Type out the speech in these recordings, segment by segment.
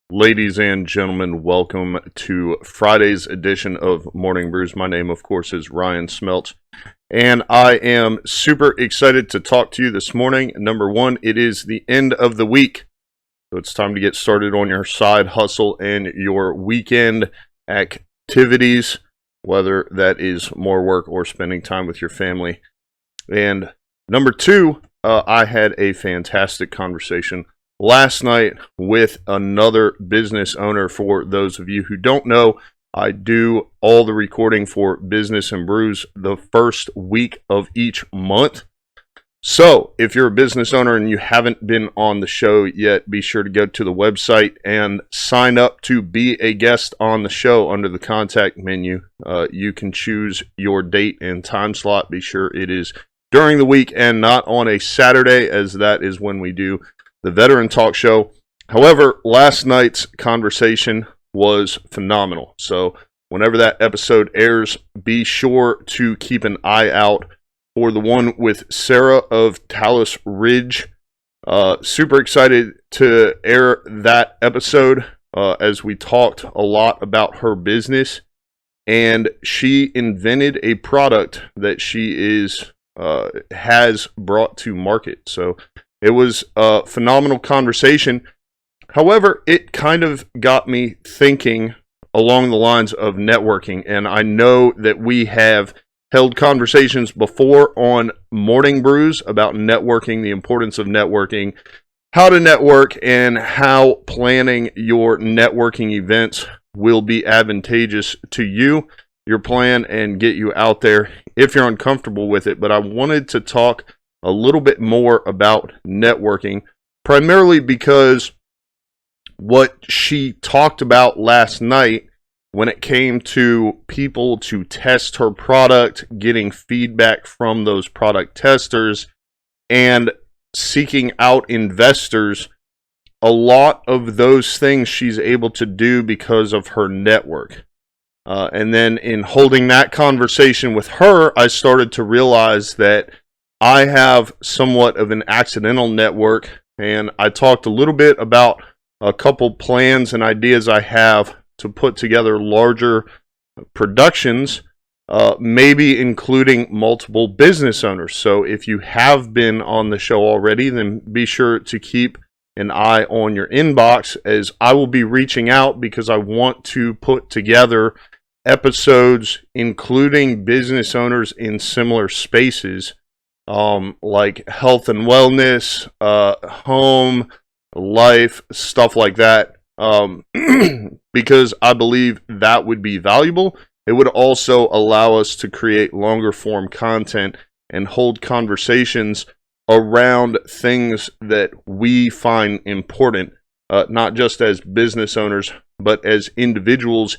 Ladies and gentlemen, welcome to Friday's edition of Morning Brews. My name, of course, is Ryan Smeltz, and I am super excited to talk to you this morning. Number one, it is the end of the week, so it's time to get started on your side hustle and your weekend activities, whether that is more work or spending time with your family. And number two, I had a fantastic conversation last night with another business owner. For those of you who don't know, I do all the recording for Business and Brews the first week of each month. So if you're a business owner and you haven't been on the show yet, be sure to go to the website and sign up to be a guest on the show under the contact menu. You can choose your date and time slot. Be sure it is during the week and not on a Saturday, as that is when we do the Veteran Talk Show. However, last night's conversation was phenomenal. So whenever that episode airs, be sure to keep an eye out for the one with Sarah of Talus Ridge. Super excited to air that episode as we talked a lot about her business. And she invented a product that she has brought to market. So it was a phenomenal conversation. However, it kind of got me thinking along the lines of networking. And I know that we have held conversations before on Morning Brews about networking, the importance of networking, how to network, and how planning your networking events will be advantageous to you, your plan, and get you out there if you're uncomfortable with it. But I wanted to talk a little bit more about networking, primarily because what she talked about last night when it came to people to test her product, getting feedback from those product testers, and seeking out investors, a lot of those things she's able to do because of her network. And then in holding that conversation with her, I started to realize that I have somewhat of an accidental network, and I talked a little bit about a couple plans and ideas I have to put together larger productions, maybe including multiple business owners. So if you have been on the show already, then be sure to keep an eye on your inbox, as I will be reaching out because I want to put together episodes including business owners in similar spaces, like health and wellness, home, life, stuff like that, because I believe that would be valuable. It would also allow us to create longer form content and hold conversations around things that we find important, not just as business owners, but as individuals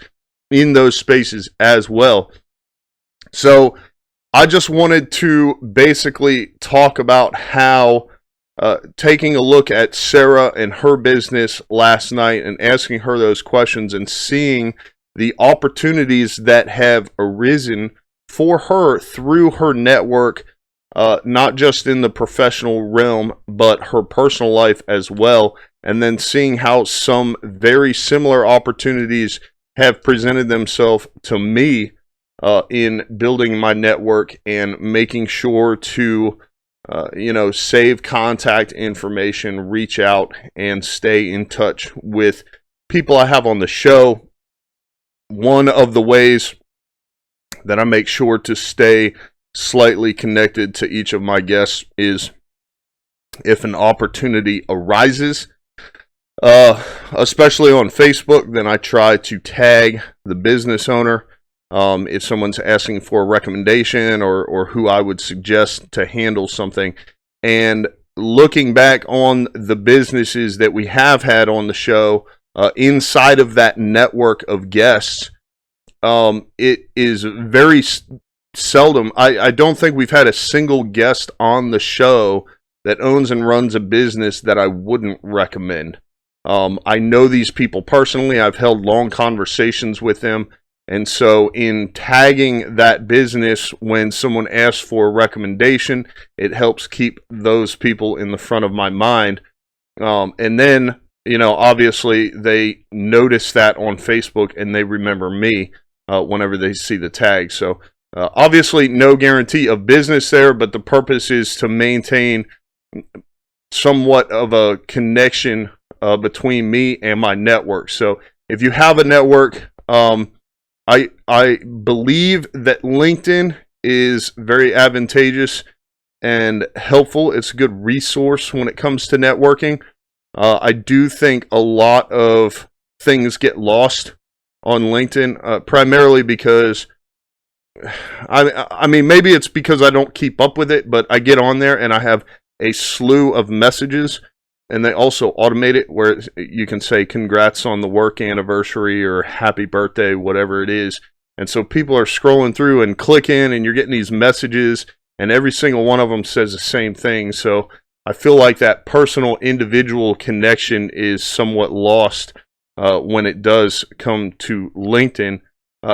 in those spaces as well. So I just wanted to basically talk about how taking a look at Sarah and her business last night and asking her those questions and seeing the opportunities that have arisen for her through her network, not just in the professional realm, but her personal life as well. And then seeing how some very similar opportunities have presented themselves to me in building my network and making sure to save contact information, reach out, and stay in touch with people I have on the show. One of the ways that I make sure to stay slightly connected to each of my guests is if an opportunity arises, especially on Facebook, then I try to tag the business owner. If someone's asking for a recommendation or who I would suggest to handle something. And looking back on the businesses that we have had on the show, inside of that network of guests, it is very seldom. I don't think we've had a single guest on the show that owns and runs a business that I wouldn't recommend. I know these people personally. I've held long conversations with them. And so in tagging that business when someone asks for a recommendation, it helps keep those people in the front of my mind. And then obviously they notice that on Facebook and they remember me whenever they see the tag. So obviously no guarantee of business there, but the purpose is to maintain somewhat of a connection between me and my network. So if you have a network, I believe that LinkedIn is very advantageous and helpful. It's a good resource when it comes to networking. I do think a lot of things get lost on LinkedIn, primarily because, I mean, maybe it's because I don't keep up with it, but I get on there and I have a slew of messages, and they also automate it where you can say congrats on the work anniversary or happy birthday, whatever it is. And so people are scrolling through and clicking, and you're getting these messages, and every single one of them says the same thing. So I feel like that personal individual connection is somewhat lost when it does come to LinkedIn.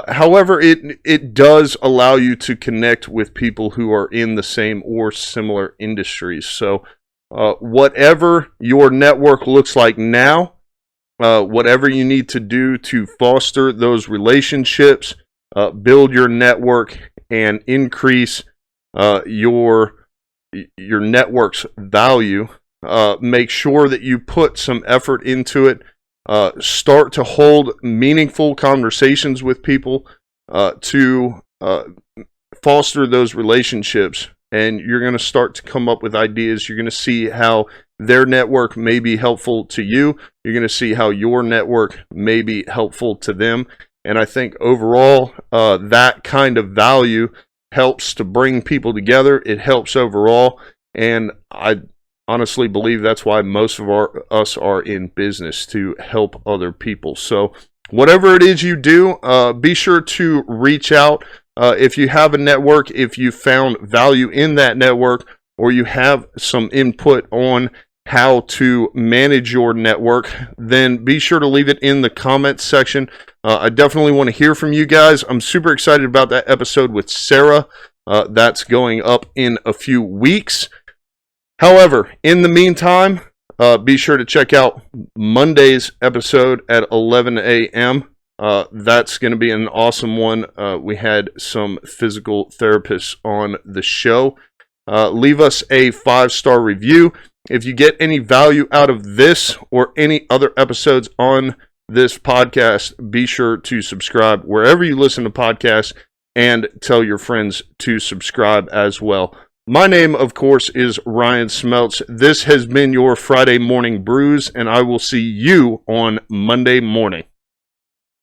However, it does allow you to connect with people who are in the same or similar industries. So whatever your network looks like now, whatever you need to do to foster those relationships, build your network, and increase your network's value, make sure that you put some effort into it. Start to hold meaningful conversations with people to foster those relationships, and you're going to start to come up with ideas. You're going to see how their network may be helpful to you. You're going to see how your network may be helpful to them. And I think overall, that kind of value helps to bring people together. It helps overall, and I honestly believe that's why most of us are in business, to help other people. So whatever it is you do, be sure to reach out. If you have a network, if you found value in that network, or you have some input on how to manage your network, then be sure to leave it in the comments section. I definitely want to hear from you guys. I'm super excited about that episode with Sarah. That's going up in a few weeks. However, in the meantime, be sure to check out Monday's episode at 11 a.m. That's going to be an awesome one. We had some physical therapists on the show. Leave us a 5-star review. If you get any value out of this or any other episodes on this podcast, be sure to subscribe wherever you listen to podcasts, and tell your friends to subscribe as well. My name, of course, is Ryan Smeltz. This has been your Friday Morning Brews, and I will see you on Monday morning.